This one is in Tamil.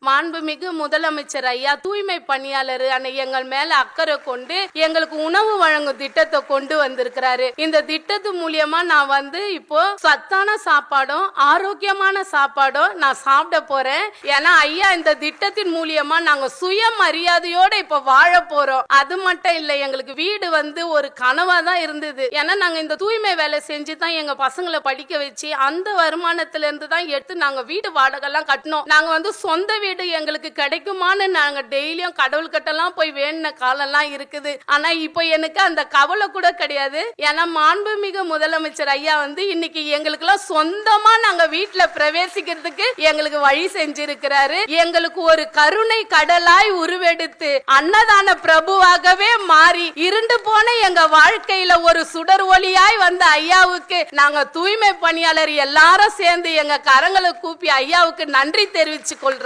மாண்புமிகு முதலமைச்சர் ஐயா தூய்மை பணியாளர் எங்கள் மேல அக்கறை கொண்டு எங்களுக்கு உணவு வழங்கும் திட்டத்தை கொண்டு வந்திருக்கிறாரு. இந்த திட்டத்து மூலியமா நான் இப்போ சத்தான சாப்பாடும் ஆரோக்கியமான சாப்பாடும் நான் சாப்பிட போறேன். ஏன்னா ஐயா இந்த திட்டத்தின் மூலியமா நாங்க சுயமரியாதையோட இப்ப வாழ போறோம். அது மட்டும் இல்ல, எங்களுக்கு வீடு ஒரு கனவா தான் இருந்தது. ஏன்னா நாங்க இந்த தூய்மை வேலை செஞ்சு தான் எங்க பசங்களை படிக்க வச்சு அந்த வருமானத்துல இருந்து தான் எடுத்து நாங்க வீடு வாடகை எல்லாம் கட்டணும். நாங்க சொந்த வீடு எங்களுக்கு கிடைக்குமான்னு நாங்க டெய்லியும் கடவுள் கிட்டலாம் போய் வேண்டின காலம்லாம் இருக்குது. ஆனா இப்போ எனக்கு அந்த கவலை கூட கிடையாது. ஏன்னா மாண்புமிகு முதலமைச்சர் ஐயா இன்னைக்கு எங்களுக்கு எல்லாம் சொந்தமா நாங்க வீட்டுல பிரவேசிக்கிறதுக்கு எங்களுக்கு வழி செஞ்சிருக்கிறாரு. எங்களுக்கு ஒரு கருணை கடலாய் உருவெடுத்து அன்னதான பிரபுவாகவே மாறி இருண்டு போன எங்க வாழ்க்கையில ஒரு சுடர் ஒளியாய் வந்த ஐயாவுக்கு நாங்க தூய்மை பணியாளர் எல்லாரும் சேர்ந்து எங்க கரங்களை கூப்பி ஐயாவுக்கு நன்றி தெரிவிச்சுக் கொள்றோம்.